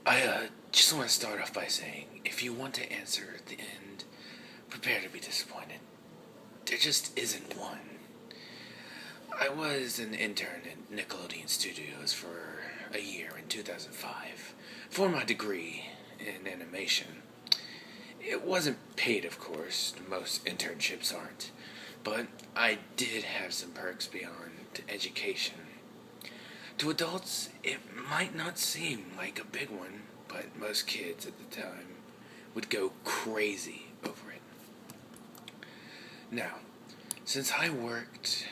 I just want to start off by saying, if you want to answer at the end, prepare to be disappointed. There just isn't one. I was an intern at Nickelodeon Studios for a year in 2005 for my degree in animation. It wasn't paid, of course, most internships aren't, but I did have some perks beyond education. To adults, it might not seem like a big one, but most kids at the time would go crazy over it. Now, since I worked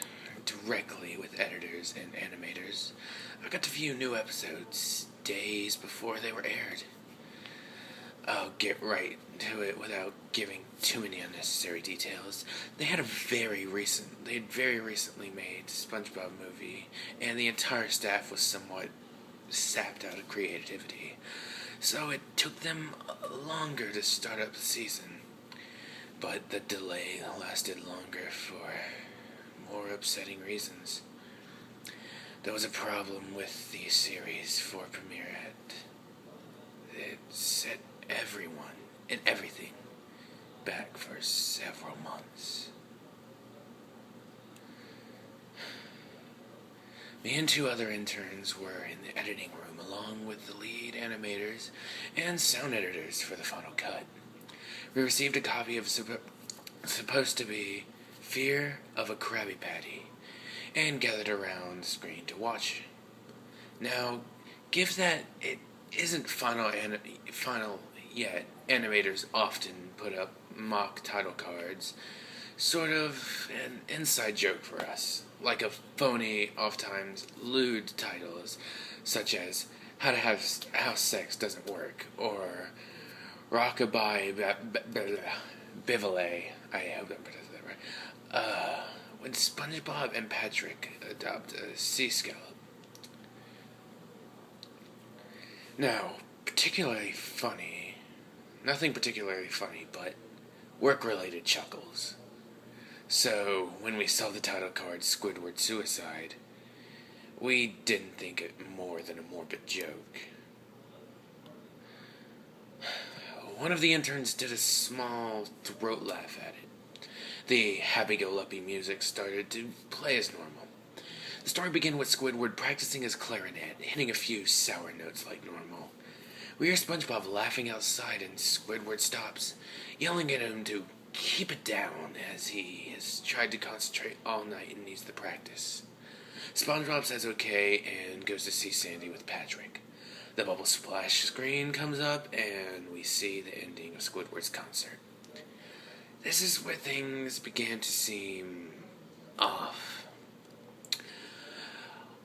directly with editors and animators, I got to view new episodes days before they were aired. I'll get right to it without giving too many unnecessary details. They had very recently made SpongeBob movie, and the entire staff was somewhat sapped out of creativity. So it took them longer to start up the season. But the delay lasted longer for more upsetting reasons. There was a problem with the series for premiere at. It set everyone and everything back for several months. Me and two other interns were in the editing room along with the lead animators and sound editors for the final cut. We received a copy of supposed to be Fear of a Krabby Patty and gathered around the screen to watch. Now, give that it isn't final yet. Animators often put up mock title cards, sort of an inside joke for us, like a phony, oft-times lewd titles, such as How Sex Doesn't Work, or Rockabye Bivalet. I hope I pronounced that right. When SpongeBob and Patrick adopt a sea scallop. Now, nothing particularly funny, but work-related chuckles. So, when we saw the title card Squidward Suicide, we didn't think it more than a morbid joke. One of the interns did a small throat laugh at it. The happy-go-lucky music started to play as normal. The story began with Squidward practicing his clarinet, hitting a few sour notes like normal. We hear SpongeBob laughing outside, and Squidward stops, yelling at him to keep it down as he has tried to concentrate all night and needs the practice. SpongeBob says okay and goes to see Sandy with Patrick. The bubble splash screen comes up, and we see the ending of Squidward's concert. This is where things began to seem off.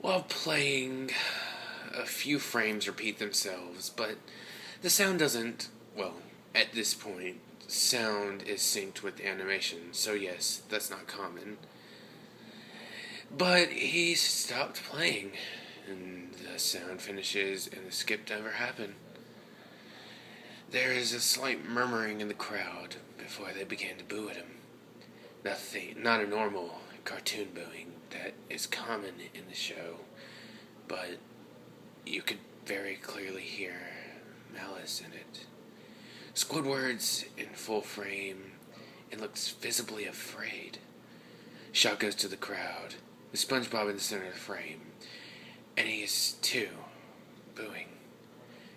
While playing, a few frames repeat themselves, but the sound doesn't, well, at this point, sound is synced with animation, so yes, that's not common. But he stopped playing, and the sound finishes, and the skip never happened. There is a slight murmuring in the crowd before they began to boo at him. Not a normal cartoon booing that is common in the show, but you could very clearly hear malice in it. Squidward's in full frame and looks visibly afraid. Shot goes to the crowd, with SpongeBob in the center of the frame, and he is too, booing.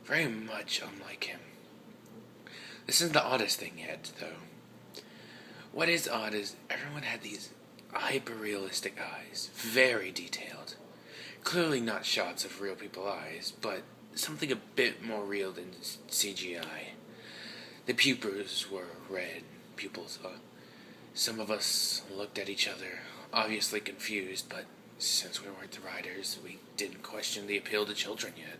Very much unlike him. This isn't the oddest thing yet, though. What is odd is everyone had these hyper-realistic eyes, very detailed. Clearly not shots of real people's eyes, but something a bit more real than CGI. The pupils were red pupils. Some of us looked at each other, obviously confused, but since we weren't the writers, we didn't question the appeal to children yet.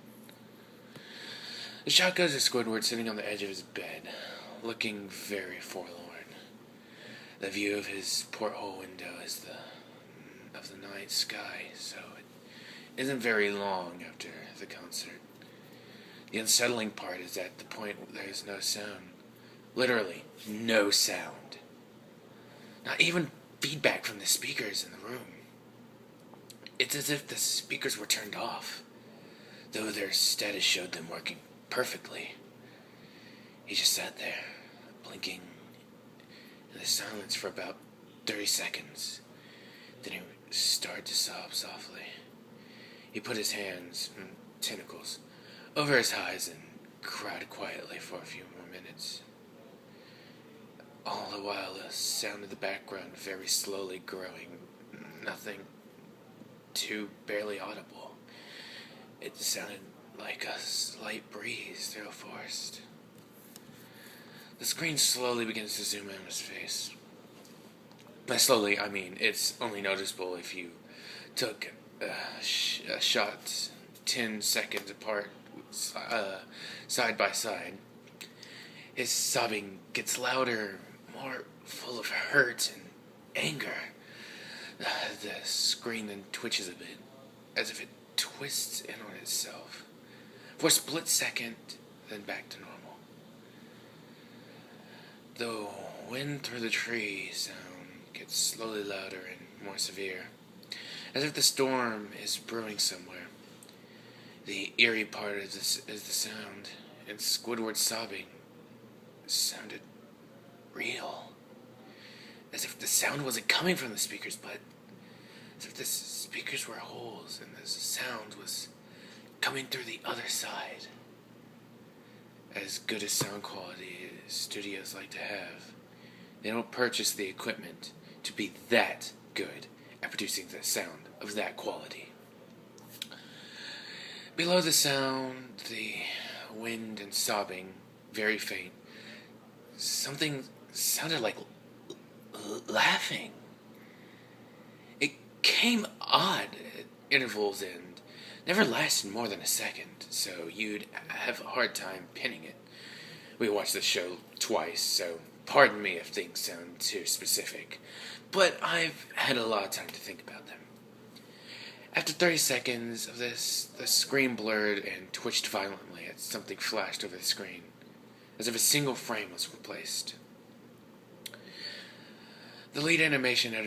The shot goes to Squidward sitting on the edge of his bed, looking very forlorn. The view of his porthole window is of the night sky, so it isn't very long after the concert. The unsettling part is at the point where there's no sound. Literally, no sound. Not even feedback from the speakers in the room. It's as if the speakers were turned off, though their status showed them working perfectly. He just sat there, blinking in the silence for about 30 seconds. Then he started to sob softly. He put his hands, tentacles, over his eyes and cried quietly for a few more minutes. All the while, the sound in the background very slowly growing, nothing too barely audible. It sounded like a slight breeze through a forest. The screen slowly begins to zoom in on his face. By slowly, I mean it's only noticeable if you took a shot 10 seconds apart, side by side. His sobbing gets louder, more full of hurt and anger. The screen then twitches a bit, as if it twists in on itself. For a split second, then back to normal. The wind through the trees sound gets slowly louder and more severe, as if the storm is brewing somewhere. The eerie part is the sound, and Squidward's sobbing sounded real. As if the sound wasn't coming from the speakers, but as if the speakers were holes and the sound was coming through the other side. As good as sound quality as studios like to have, they don't purchase the equipment to be that good at producing the sound of that quality. Below the sound, the wind and sobbing, very faint, something sounded like laughing. It came odd at intervals and never lasted more than a second, so you'd have a hard time pinning it. We watched the show twice, so pardon me if things sound too specific, but I've had a lot of time to think about them. After 30 seconds of this, the screen blurred and twitched violently as something flashed over the screen, as if a single frame was replaced. The lead animation editor